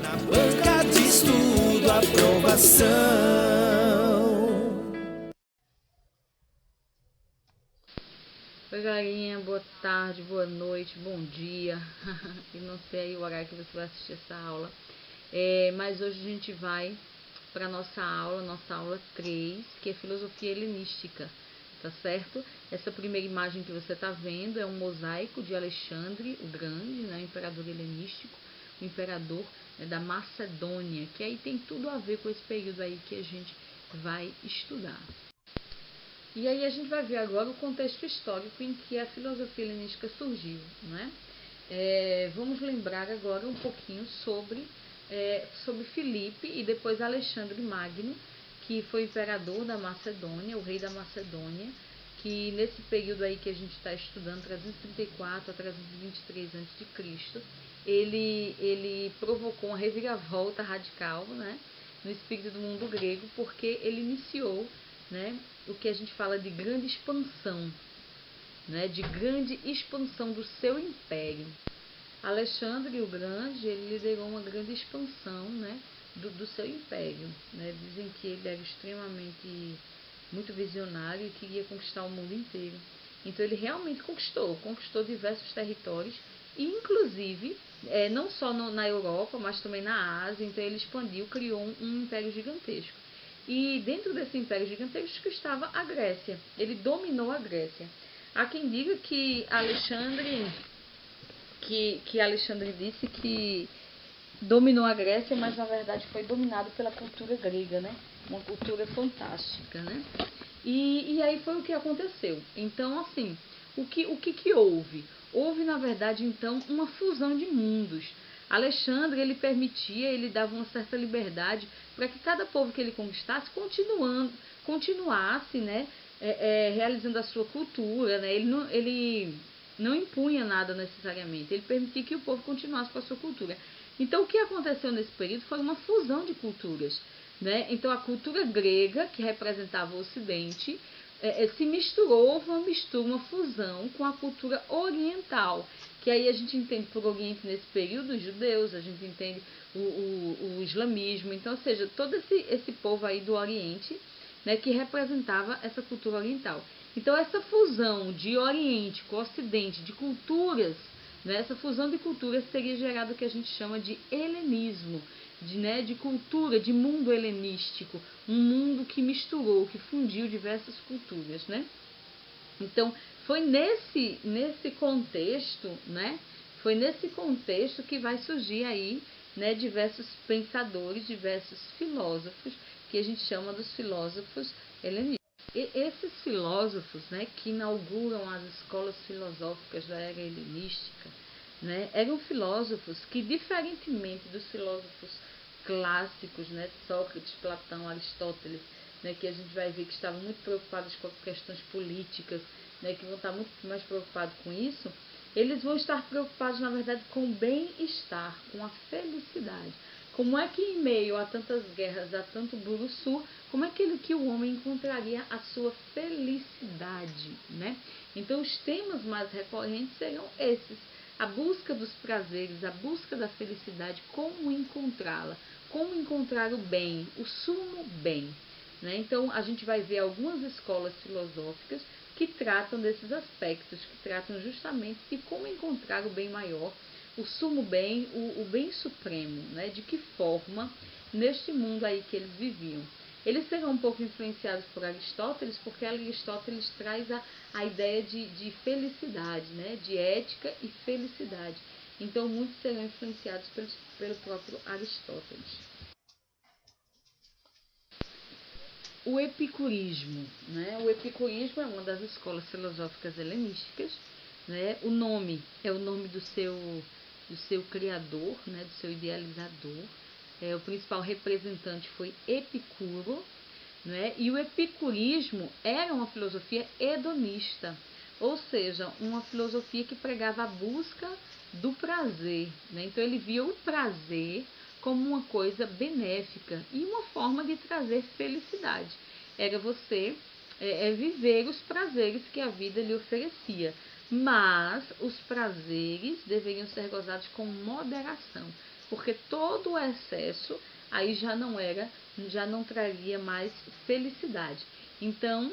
Na banca de estudo, aprovação. Oi, galerinha, boa tarde, boa noite, bom dia. Eu não sei aí o horário que você vai assistir essa aula. Mas hoje a gente vai para nossa aula 3, que é filosofia helenística, tá certo? Essa primeira imagem que você está vendo é um mosaico de Alexandre o Grande, né, imperador helenístico, o imperador, né, da Macedônia, que aí tem tudo a ver com esse período aí que a gente vai estudar. E aí a gente vai ver agora o contexto histórico em que a filosofia helenística surgiu, né? Vamos lembrar agora um pouquinho sobre Filipe e depois Alexandre Magno, que foi imperador da Macedônia, o rei da Macedônia, que nesse período aí que a gente está estudando, 334 a 323 a.C., ele provocou uma reviravolta radical, né, no espírito do mundo grego, porque ele iniciou, né, o que a gente fala de grande expansão, né, de grande expansão do seu império. Alexandre o Grande, ele liderou uma grande expansão, né, do seu império, né. Dizem que ele era extremamente muito visionário e queria conquistar o mundo inteiro. Então ele realmente conquistou diversos territórios, e inclusive não só na Europa, mas também na Ásia. Então ele expandiu, criou um império gigantesco. E dentro desse império gigantesco estava a Grécia. Ele dominou a Grécia. Há quem diga que Alexandre disse que dominou a Grécia, mas na verdade foi dominado pela cultura grega, né? Uma cultura fantástica, né? E aí foi o que aconteceu. Então, assim, o que houve? Houve, na verdade, então, uma fusão de mundos. Alexandre, ele dava uma certa liberdade para que cada povo que ele conquistasse continuasse, né, realizando a sua cultura, né? Ele não impunha nada necessariamente, ele permitia que o povo continuasse com a sua cultura. Então, o que aconteceu nesse período foi uma fusão de culturas, né? Então, a cultura grega, que representava o Ocidente, se misturou, houve uma mistura, uma fusão com a cultura oriental, que aí a gente entende por Oriente nesse período os judeus, a gente entende o islamismo. Então, ou seja, todo esse povo aí do Oriente, né, que representava essa cultura oriental. Então, essa fusão de Oriente com Ocidente, de culturas, né, essa fusão de culturas teria gerado o que a gente chama de helenismo, de cultura, de mundo helenístico, um mundo que misturou, que fundiu diversas culturas, né? Então, foi nesse contexto, né? Foi nesse contexto que vai surgir aí, né, diversos pensadores, diversos filósofos, que a gente chama dos filósofos helenistas. E esses filósofos, né, que inauguram as escolas filosóficas da era helenística, né, eram filósofos que, diferentemente dos filósofos clássicos, né, Sócrates, Platão, Aristóteles, né, que a gente vai ver que estavam muito preocupados com questões políticas, né, que vão estar muito mais preocupados com isso, eles vão estar preocupados, na verdade, com o bem-estar, com a felicidade. Como é que, em meio a tantas guerras, a tanto buruçu, como é que o homem encontraria a sua felicidade, né? Então, os temas mais recorrentes seriam esses: a busca dos prazeres, a busca da felicidade, como encontrá-la, como encontrar o bem, o sumo bem, né? Então, a gente vai ver algumas escolas filosóficas que tratam desses aspectos, que tratam justamente de como encontrar o bem maior, o sumo bem, o bem supremo, né? De que forma, neste mundo aí que eles viviam. Eles serão um pouco influenciados por Aristóteles, porque Aristóteles traz a ideia de felicidade, né? De ética e felicidade. Então, muitos serão influenciados pelo próprio Aristóteles. O epicurismo, né? O epicurismo é uma das escolas filosóficas helenísticas, né? O nome é o nome do seu criador, né? Do seu idealizador. O principal representante foi Epicuro, né? E o epicurismo era uma filosofia hedonista, ou seja, uma filosofia que pregava a busca do prazer, né? Então ele via o prazer como uma coisa benéfica e uma forma de trazer felicidade. Era você viver os prazeres que a vida lhe oferecia, mas os prazeres deveriam ser gozados com moderação. porque todo o excesso aí já não traria mais felicidade. Então,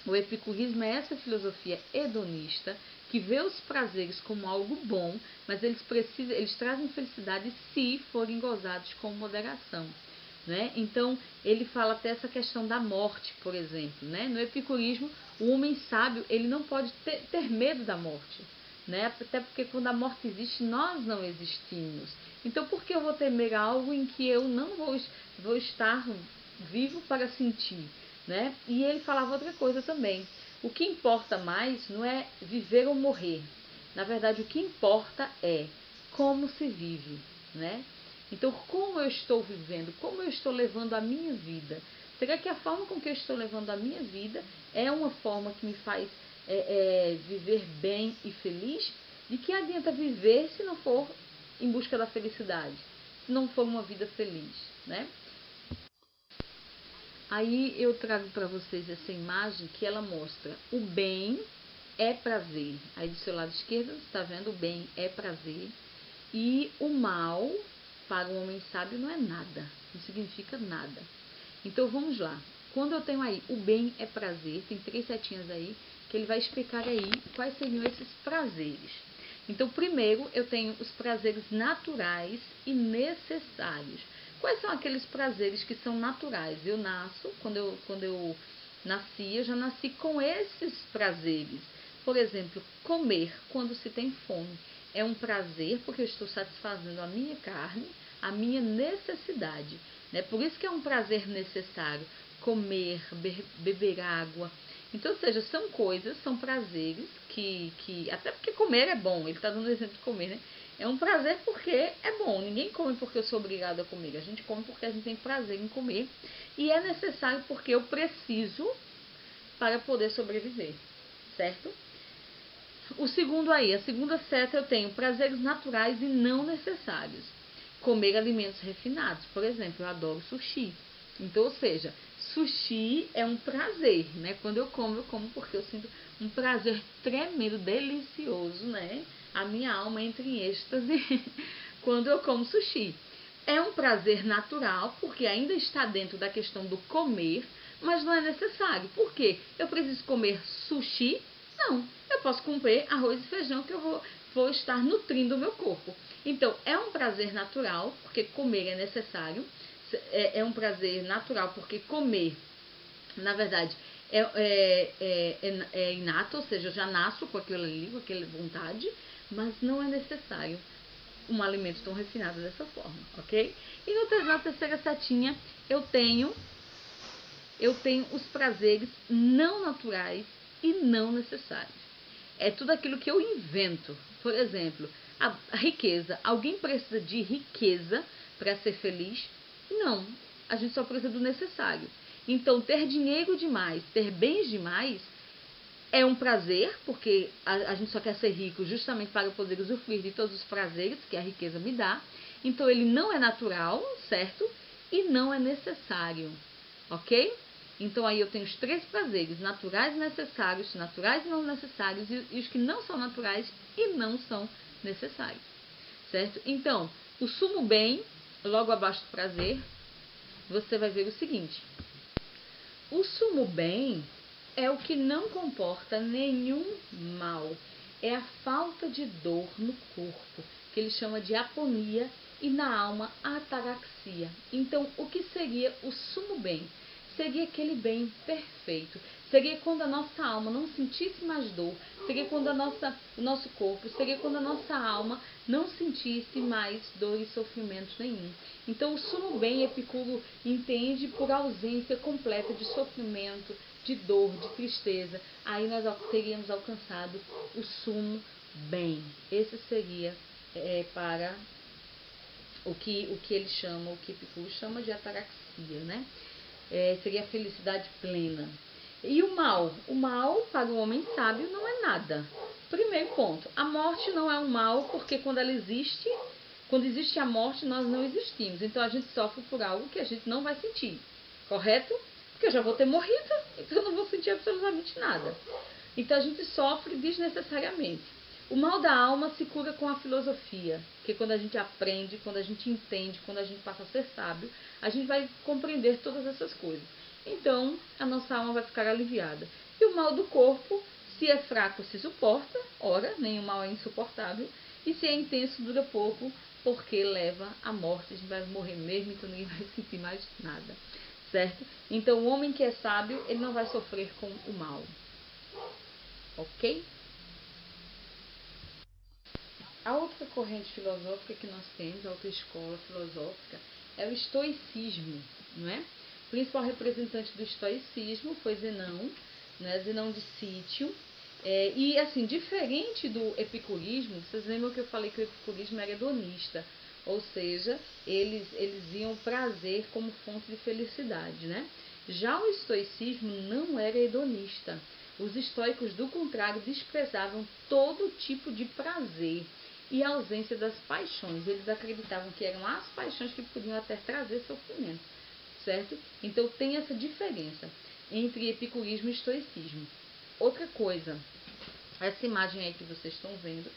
o epicurismo é essa filosofia hedonista que vê os prazeres como algo bom, mas eles trazem felicidade se forem gozados com moderação. Né? Então, ele fala até essa questão da morte, por exemplo. Né? No epicurismo, o homem sábio ele não pode ter medo da morte. Né? Até porque quando a morte existe, nós não existimos. Então, por que eu vou temer algo em que eu não vou estar vivo para sentir? Né? E ele falava outra coisa também. O que importa mais não é viver ou morrer. Na verdade, o que importa é como se vive. Né? Então, como eu estou vivendo? Como eu estou levando a minha vida? Será que a forma com que eu estou levando a minha vida é uma forma que me faz viver bem e feliz? De que adianta viver se não for em busca da felicidade? Se não for uma vida feliz, né? Aí eu trago para vocês essa imagem que ela mostra o bem é prazer. Aí do seu lado esquerdo, você está vendo? O bem é prazer. E o mal, para o homem sábio, não é nada. Não significa nada. Então vamos lá. Quando eu tenho aí o bem é prazer, tem 3 setinhas aí, que ele vai explicar aí quais seriam esses prazeres. Então, primeiro, eu tenho os prazeres naturais e necessários. Quais são aqueles prazeres que são naturais? Eu nasço, quando eu nasci, eu já nasci com esses prazeres. Por exemplo, comer quando se tem fome. É um prazer porque eu estou satisfazendo a minha carne, a minha necessidade. Né? Por isso que é um prazer necessário. Comer, beber água. Então, ou seja, são coisas, são prazeres que até porque comer é bom, ele está dando exemplo de comer, né? É um prazer porque é bom, ninguém come porque eu sou obrigada a comer, a gente come porque a gente tem prazer em comer e é necessário porque eu preciso para poder sobreviver, certo? O segundo aí, a segunda seta eu tenho prazeres naturais e não necessários. Comer alimentos refinados, por exemplo, eu adoro sushi. Então, ou seja, sushi é um prazer, né? Quando eu como porque eu sinto um prazer tremendo, delicioso, né? A minha alma entra em êxtase quando eu como sushi. É um prazer natural, porque ainda está dentro da questão do comer, mas não é necessário. Por quê? Eu preciso comer sushi? Não. Eu posso comer arroz e feijão que eu vou estar nutrindo o meu corpo. Então, é um prazer natural, porque comer é necessário. É um prazer natural, porque comer, na verdade, é inato, ou seja, eu já nasço com aquilo ali, com aquela vontade, mas não é necessário um alimento tão refinado dessa forma, ok? E na terceira setinha, eu tenho os prazeres não naturais e não necessários. É tudo aquilo que eu invento. Por exemplo, a riqueza. Alguém precisa de riqueza para ser feliz? Não. A gente só precisa do necessário. Então, ter dinheiro demais, ter bens demais, é um prazer, porque a gente só quer ser rico justamente para poder usufruir de todos os prazeres que a riqueza me dá. Então, ele não é natural, certo? E não é necessário, ok? Então, aí eu tenho os 3 prazeres, naturais e necessários, naturais e não necessários, e os que não são naturais e não são necessários, certo? Então, o sumo bem, logo abaixo do prazer, você vai ver o seguinte. O sumo bem é o que não comporta nenhum mal. É a falta de dor no corpo, que ele chama de aponia, e na alma, ataraxia. Então, o que seria o sumo bem? Seria aquele bem perfeito. Seria quando a nossa alma não sentisse mais dor. Seria quando o nosso corpo, seria quando a nossa alma não sentisse mais dor e sofrimento nenhum. Então, o sumo bem, Epicuro entende por ausência completa de sofrimento, de dor, de tristeza. Aí nós teríamos alcançado o sumo bem. Esse seria para o que ele chama, o que Epicuro chama de ataraxia, né? Seria a felicidade plena. E o mal? O mal, para o homem sábio, não é nada. Primeiro ponto, a morte não é um mal, porque quando existe a morte, nós não existimos. Então a gente sofre por algo que a gente não vai sentir, correto? Porque eu já vou ter morrido, então eu não vou sentir absolutamente nada. Então a gente sofre desnecessariamente. O mal da alma se cura com a filosofia, porque quando a gente aprende, quando a gente entende, quando a gente passa a ser sábio, a gente vai compreender todas essas coisas. Então, a nossa alma vai ficar aliviada. E o mal do corpo, se é fraco, se suporta, ora, nenhum mal é insuportável, e se é intenso, dura pouco, porque leva à morte, a gente vai morrer mesmo, então ninguém vai sentir mais nada, certo? Então, o homem que é sábio, ele não vai sofrer com o mal, ok? A outra corrente filosófica que nós temos, a outra escola filosófica, é o estoicismo, não é? O principal representante do estoicismo foi Zenão, né? Zenão de Sítio. E assim, diferente do epicurismo, vocês lembram que eu falei que o epicurismo era hedonista, ou seja, eles viam prazer como fonte de felicidade, né? Já o estoicismo não era hedonista. Os estoicos, do contrário, desprezavam todo tipo de prazer e a ausência das paixões. Eles acreditavam que eram as paixões que podiam até trazer sofrimento, certo? Então tem essa diferença entre epicurismo e estoicismo. Outra coisa, essa imagem aí que vocês estão vendo,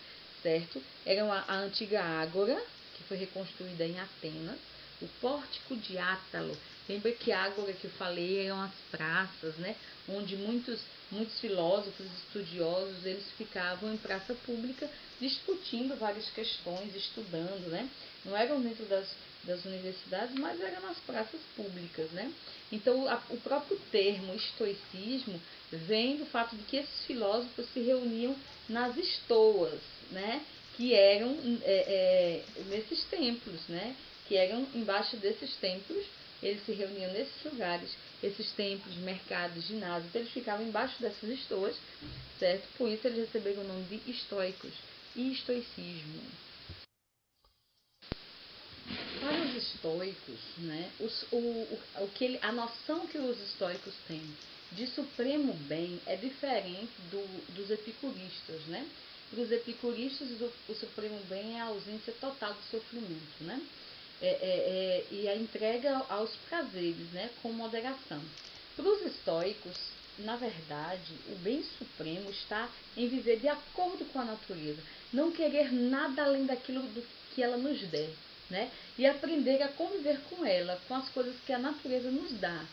certo? Era a antiga Ágora, que foi reconstruída em Atenas, o pórtico de Átalo. Lembra que a Ágora que eu falei eram as praças, né? Onde muitos filósofos, estudiosos, eles ficavam em praça pública discutindo várias questões, estudando, né? Não eram dentro das universidades, mas eram nas praças públicas, né? Então, o próprio termo estoicismo vem do fato de que esses filósofos se reuniam nas estoas, né? Que eram nesses templos, né? Que eram embaixo desses templos, eles se reuniam nesses lugares, esses templos, mercados, ginásios, então eles ficavam embaixo dessas estoas, certo? Por isso eles receberam o nome de estoicos e estoicismo. Para os estoicos, né, a noção que os estoicos têm de supremo bem é diferente dos epicuristas, né? Para os epicuristas, o supremo bem é a ausência total do sofrimento, né? E a entrega aos prazeres, né, com moderação. Para os estoicos, na verdade, o bem supremo está em viver de acordo com a natureza, não querer nada além daquilo que ela nos der, né? E aprender a conviver com ela, com as coisas que a natureza nos dá,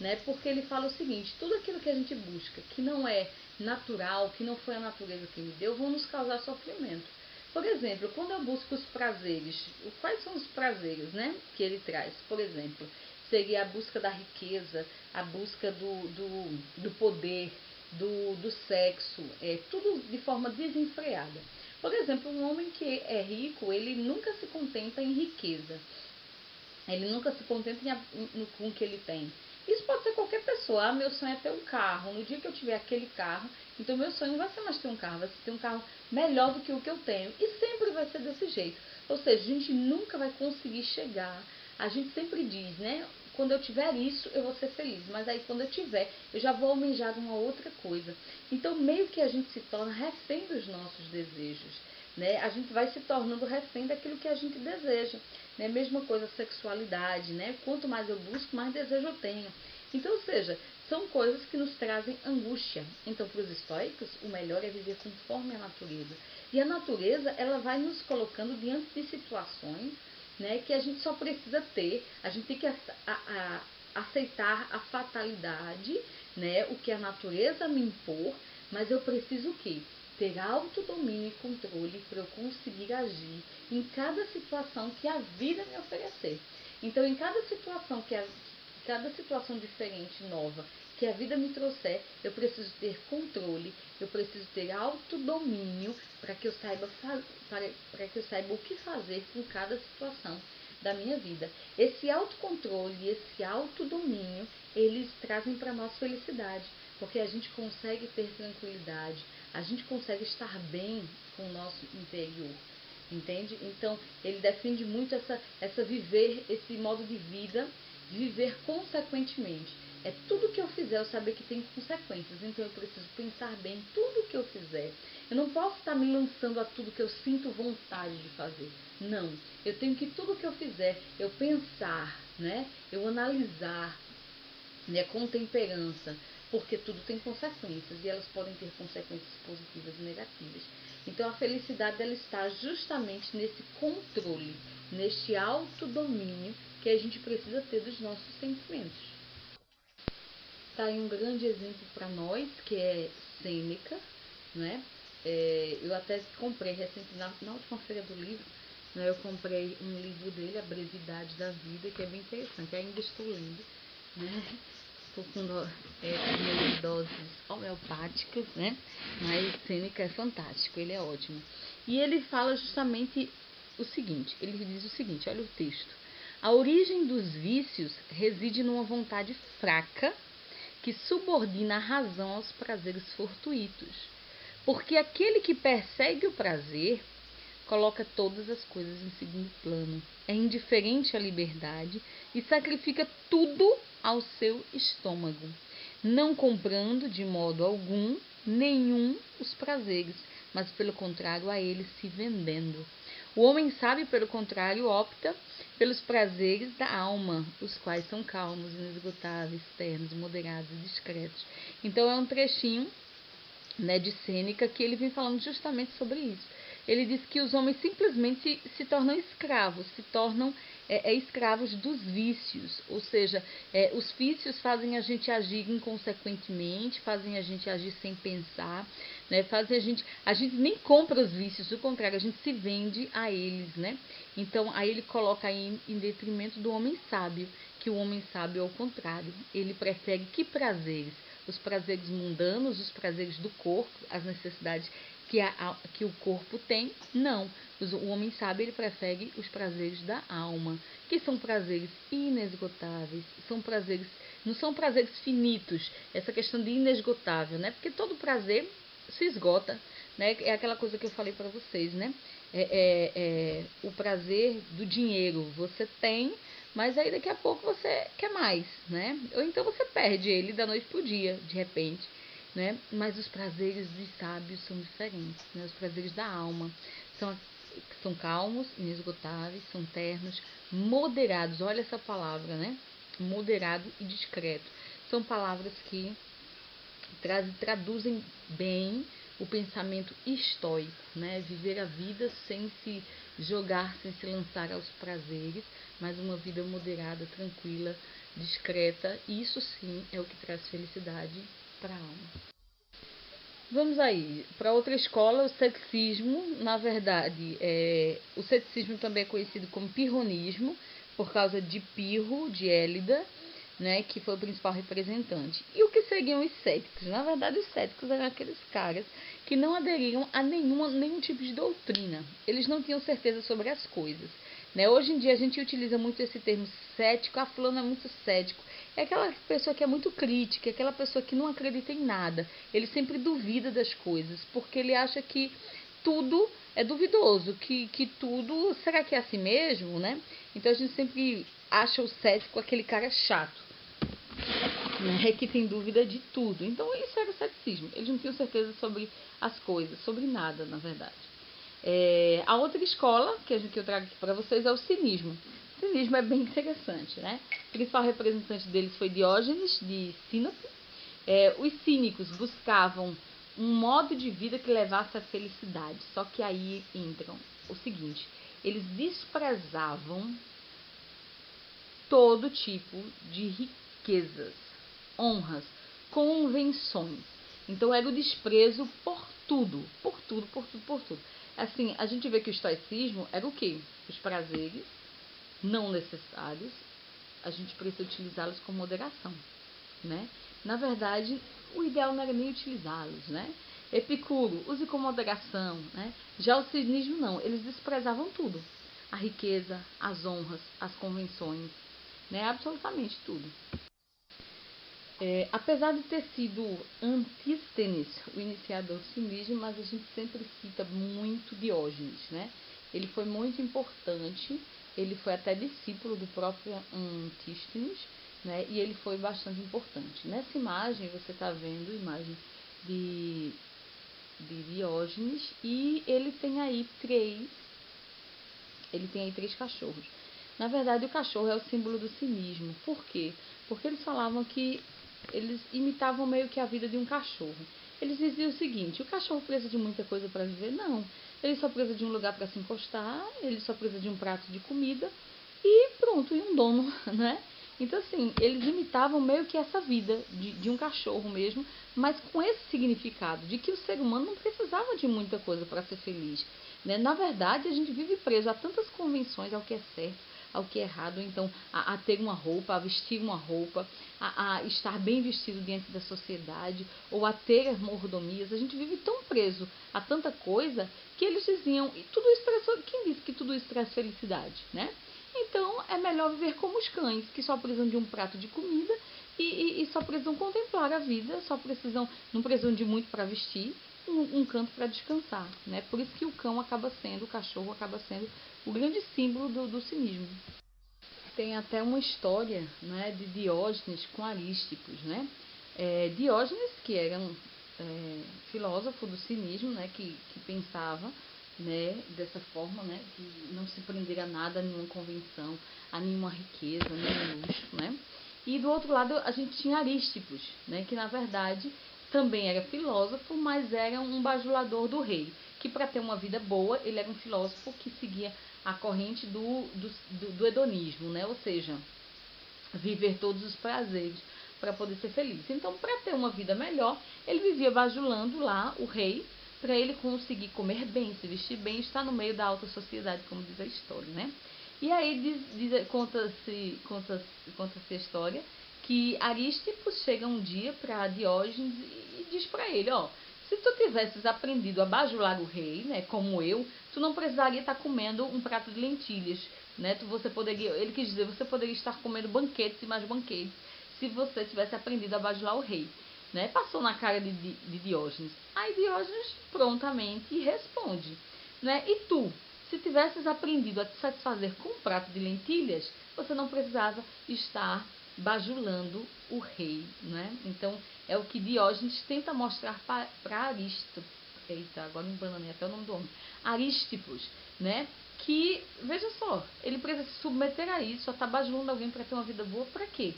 né? Porque ele fala o seguinte: tudo aquilo que a gente busca, que não é natural, que não foi a natureza que me deu, vão nos causar sofrimento. Por exemplo, quando eu busco os prazeres, quais são os prazeres, né, que ele traz? Por exemplo, seria a busca da riqueza, a busca do poder, do sexo, tudo de forma desenfreada. Por exemplo, um homem que é rico, ele nunca se contenta em riqueza. Ele nunca se contenta com o que ele tem. Isso pode ser qualquer pessoa. Ah, meu sonho é ter um carro. No dia que eu tiver aquele carro, então meu sonho não vai ser mais ter um carro, vai ser ter um carro melhor do que o que eu tenho. E sempre vai ser desse jeito. Ou seja, a gente nunca vai conseguir chegar. A gente sempre diz, né? Quando eu tiver isso, eu vou ser feliz. Mas aí quando eu tiver, eu já vou almejar uma outra coisa. Então meio que a gente se torna refém dos nossos desejos, né? A gente vai se tornando refém daquilo que a gente deseja, né? Mesma coisa a sexualidade, né? Quanto mais eu busco, mais desejo eu tenho. Então, ou seja, são coisas que nos trazem angústia. Então, para os estoicos, o melhor é viver conforme a natureza. E a natureza, ela vai nos colocando diante de situações, né, que a gente só precisa ter, a gente tem que aceitar a fatalidade, né, o que a natureza me impor, mas eu preciso o quê? Ter autodomínio e controle para eu conseguir agir em cada situação que a vida me oferecer. Então, em cada situação diferente, nova, que a vida me trouxer, eu preciso ter controle, eu preciso ter autodomínio para que eu saiba para que eu saiba o que fazer com cada situação da minha vida. Esse autocontrole, esse autodomínio, eles trazem para nós felicidade, porque a gente consegue ter tranquilidade, a gente consegue estar bem com o nosso interior. Entende? Então, ele defende muito esse modo de vida, viver consequentemente. É tudo que eu fizer, eu saber que tem consequências. Então, eu preciso pensar bem em tudo que eu fizer. Eu não posso estar me lançando a tudo que eu sinto vontade de fazer. Não. Eu tenho que tudo que eu fizer, eu pensar, né? Eu analisar, né, com temperança, porque tudo tem consequências e elas podem ter consequências positivas e negativas. Então, a felicidade ela está justamente nesse controle, neste autodomínio que a gente precisa ter dos nossos sentimentos. Tá aí um grande exemplo para nós, que é Sêneca, né? Eu até comprei recentemente, na última feira do livro, né, eu comprei um livro dele, A Brevidade da Vida, que é bem interessante, ainda estou lendo, né? Estou com meio de doses homeopáticas, né? Mas Sêneca é fantástico, ele é ótimo. E ele fala justamente o seguinte, ele diz o seguinte, olha o texto. A origem dos vícios reside numa vontade fraca que subordina a razão aos prazeres fortuitos. Porque aquele que persegue o prazer coloca todas as coisas em segundo plano, é indiferente à liberdade e sacrifica tudo ao seu estômago, não comprando de modo algum nenhum os prazeres, mas pelo contrário a eles se vendendo. O homem sábio, pelo contrário, opta pelos prazeres da alma, os quais são calmos, inesgotáveis, ternos, moderados e discretos. Então é um trechinho, né, de Sêneca, que ele vem falando justamente sobre isso. Ele diz que os homens simplesmente se tornam escravos, se tornam escravos dos vícios, ou seja, os vícios fazem a gente agir inconsequentemente, fazem a gente agir sem pensar, né, fazem a gente nem compra os vícios, do contrário, a gente se vende a eles, né? Então, aí ele coloca aí em detrimento do homem sábio, que o homem sábio, ao contrário, ele prefere que prazeres? Os prazeres mundanos, os prazeres do corpo, as necessidades que o corpo tem, não. O homem sábio, ele prefere os prazeres da alma, que são prazeres inesgotáveis, são prazeres, não são prazeres finitos, essa questão de inesgotável, né? Porque todo prazer se esgota, né? É aquela coisa que eu falei para vocês, né? O prazer do dinheiro, você tem, mas aí daqui a pouco você quer mais, né? Ou então você perde ele da noite pro dia, de repente, né? Mas os prazeres dos sábios são diferentes, né? Os prazeres da alma são calmos, inesgotáveis, são ternos, moderados. Olha essa palavra, né? Moderado e discreto. São palavras que traduzem bem o pensamento estoico, né? Viver a vida sem se jogar, sem se lançar aos prazeres, mas uma vida moderada, tranquila, discreta. Isso sim é o que traz felicidade para a alma. Vamos aí para outra escola, o ceticismo. Na verdade, o ceticismo também é conhecido como pirronismo, por causa de Pirro, de Élida, né, que foi o principal representante. E o que seriam os céticos? Na verdade, os céticos eram aqueles caras que não aderiam a nenhum tipo de doutrina. Eles não tinham certeza sobre as coisas. Né? Hoje em dia a gente utiliza muito esse termo cético, a fulana é muito cético. É aquela pessoa que é muito crítica, é aquela pessoa que não acredita em nada. Ele sempre duvida das coisas, porque ele acha que tudo é duvidoso, que tudo, será que é assim mesmo, né? Então a gente sempre acha o cético aquele cara chato, né, que tem dúvida de tudo. Então isso era o ceticismo. Eles não tinham certeza sobre as coisas, sobre nada, na verdade. A outra escola que eu trago aqui para vocês é o cinismo. O cinismo é bem interessante, né? O principal representante deles foi Diógenes de Sinope. Os cínicos buscavam um modo de vida que levasse à felicidade. Só que aí entram o seguinte: eles desprezavam todo tipo de riquezas, honras, convenções. Então era o desprezo por tudo, por tudo, por tudo, por tudo. Assim, a gente vê que o estoicismo era o quê? Os prazeres não necessários, a gente precisa utilizá-los com moderação, né? Na verdade, o ideal não era nem utilizá-los, né? Epicuro, use com moderação, né? Já o cinismo não, eles desprezavam tudo. A riqueza, as honras, as convenções, né? Absolutamente tudo. Apesar de ter sido Antístenes o iniciador do cinismo, mas a gente sempre cita muito Diógenes, né? Ele foi muito importante, ele foi até discípulo do próprio Antístenes, né? E ele foi bastante importante. Nessa imagem, você está vendo a imagem de Diógenes e ele tem aí três cachorros. Na verdade, o cachorro é o símbolo do cinismo. Por quê? Porque eles falavam que eles imitavam meio que a vida de um cachorro. Eles diziam o seguinte: o cachorro precisa de muita coisa para viver? Não. Ele só precisa de um lugar para se encostar, ele só precisa de um prato de comida e pronto, e um dono, né? Então, assim, eles imitavam meio que essa vida de um cachorro mesmo, mas com esse significado de que o ser humano não precisava de muita coisa para ser feliz, né? Na verdade, a gente vive preso a tantas convenções ao que é certo, ao que é errado, então a ter uma roupa, a vestir uma roupa, a estar bem vestido diante da sociedade, ou a ter mordomias. A gente vive tão preso a tanta coisa que eles diziam, e tudo isso traz, quem disse que tudo isso traz felicidade, né? Então é melhor viver como os cães, que só precisam de um prato de comida e só precisam contemplar a vida, não precisam de muito para vestir, um canto para descansar, né? Por isso que o cachorro acaba sendo o grande símbolo do cinismo. Tem até uma história, né, de Diógenes com Arístipos, né? Diógenes, que era um filósofo do cinismo, né, que pensava, né, dessa forma, né, que não se prender a nada, a nenhuma convenção, a nenhuma riqueza, nenhum luxo, né? E do outro lado a gente tinha Arístipos, né, que na verdade também era filósofo, mas era um bajulador do rei, que para ter uma vida boa, ele era um filósofo que seguia a corrente do hedonismo, né? Ou seja, viver todos os prazeres para poder ser feliz. Então, para ter uma vida melhor, ele vivia bajulando lá o rei, para ele conseguir comer bem, se vestir bem, estar no meio da alta sociedade, como diz a história, né? E aí conta-se a história que Arístipo chega um dia para Diógenes e diz para ele, ó, se tu tivesses aprendido a bajular o rei, né, como eu, tu não precisaria estar comendo um prato de lentilhas, né? Ele quis dizer, você poderia estar comendo banquetes e mais banquetes, se você tivesse aprendido a bajular o rei, né? Passou na cara de Diógenes. Aí Diógenes prontamente responde, né? E tu, se tivesses aprendido a te satisfazer com um prato de lentilhas, você não precisava estar bajulando o rei, né? Então, é o que Diógenes tenta mostrar para Arístipo. Eita, agora me bananei até o nome do homem. Arístipos, né? Que, veja só, ele precisa se submeter a isso, só está bajulando alguém para ter uma vida boa, para quê?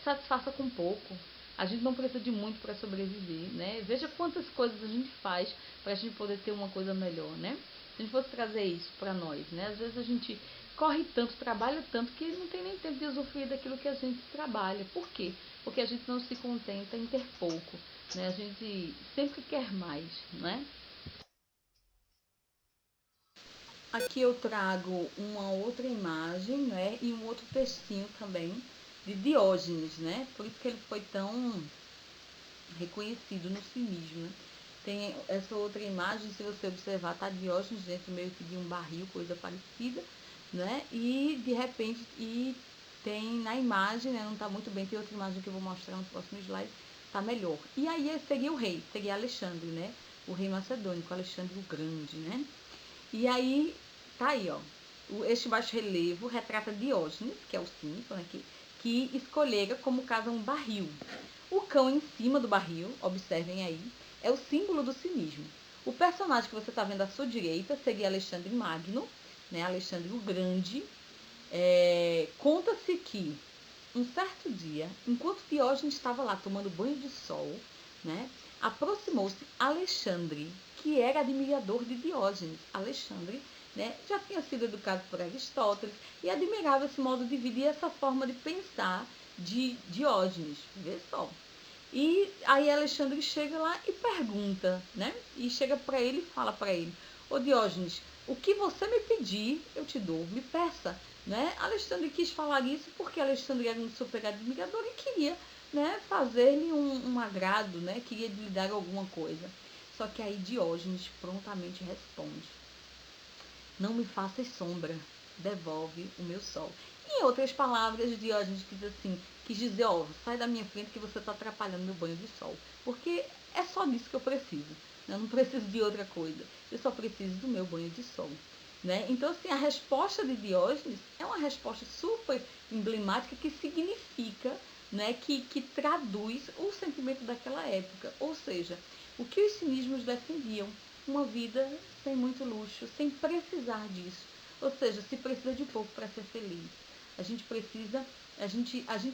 Satisfaça com pouco. A gente não precisa de muito para sobreviver, né? Veja quantas coisas a gente faz para a gente poder ter uma coisa melhor, né? Se a gente fosse trazer isso para nós, né? Às vezes a gente corre tanto, trabalha tanto, que não tem nem tempo de usufruir daquilo que a gente trabalha. Por quê? Porque a gente não se contenta em ter pouco, né? A gente sempre quer mais, né? Aqui eu trago uma outra imagem, né? E um outro textinho também de Diógenes, né? Por isso que ele foi tão reconhecido no cinismo, né? Tem essa outra imagem, se você observar, tá Diógenes dentro meio que de um barril, coisa parecida, né? E de repente, tem na imagem, né? Não tá muito bem, tem outra imagem que eu vou mostrar no próximo slide, tá melhor. E aí seria o rei, seria Alexandre, né? O rei macedônico, Alexandre o Grande, né? E aí, tá aí, ó. Este baixo relevo retrata Diógenes, que é o cínico, né? Que escolhera como casa um barril. O cão em cima do barril, observem aí, é o símbolo do cinismo. O personagem que você está vendo à sua direita seria Alexandre Magno, né? Alexandre o Grande. Conta-se que, um certo dia, enquanto Diógenes estava lá tomando banho de sol, né? Aproximou-se Alexandre, que era admirador de Diógenes. Alexandre, né, já tinha sido educado por Aristóteles e admirava esse modo de vida e essa forma de pensar de Diógenes. Vê só. E aí Alexandre chega lá e pergunta, né? E chega para ele e fala para ele: ô Diógenes, o que você me pedir, eu te dou, me peça, né? Alexandre quis falar isso porque Alexandre era um super admirador e queria, né, fazer-lhe um agrado, né? Queria lhe dar alguma coisa. Só que aí Diógenes prontamente responde: não me faças sombra, devolve o meu sol. Em outras palavras, Diógenes quis dizer, ó, sai da minha frente que você está atrapalhando meu banho de sol. Porque é só disso que eu preciso. Eu não preciso de outra coisa. Eu só preciso do meu banho de sol. Né? Então, assim, a resposta de Diógenes é uma resposta super emblemática que significa, né, que traduz o sentimento daquela época. Ou seja, o que os cinismos defendiam, uma vida sem muito luxo, sem precisar disso. Ou seja, se precisa de pouco para ser feliz. A gente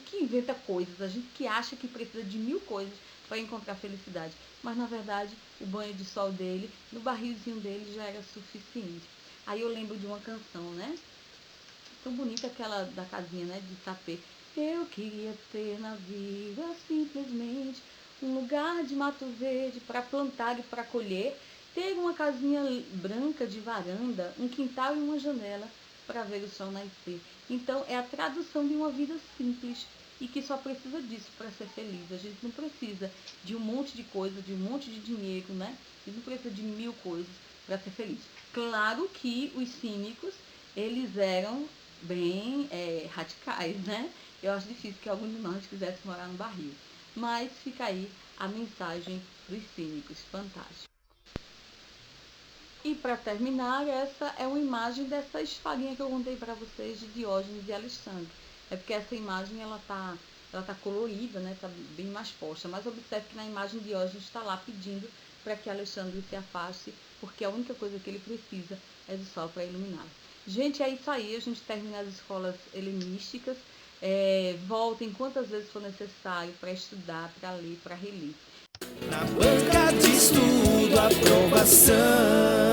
que inventa coisas, a gente que acha que precisa de 1000 coisas, para encontrar felicidade. Mas, na verdade, o banho de sol dele, no barrilzinho dele, já era suficiente. Aí eu lembro de uma canção, né? Tão bonita aquela da casinha, né? De sapê. Eu queria ter na vida simplesmente um lugar de mato verde para plantar e para colher, ter uma casinha branca de varanda, um quintal e uma janela para ver o sol nascer. Então é a tradução de uma vida simples e que só precisa disso para ser feliz. A gente não precisa de um monte de coisa, de um monte de dinheiro, né? A gente não precisa de 1000 coisas para ser feliz. Claro que os cínicos, eles eram bem radicais, né? Eu acho difícil que algum de nós quisesse morar no barril. Mas fica aí a mensagem dos cínicos, fantástico. E para terminar, essa é uma imagem dessa farinha que eu contei para vocês de Diógenes e Alexandre. É porque essa imagem ela tá colorida, né? Tá bem mais posta. Mas observe que na imagem Diógenes está lá pedindo para que Alexandre se afaste, porque a única coisa que ele precisa é do sol para iluminar. Gente, é isso aí. A gente termina as escolas helenísticas. Voltem quantas vezes for necessário para estudar, para ler, para reler. Na banca de estudo, aprovação.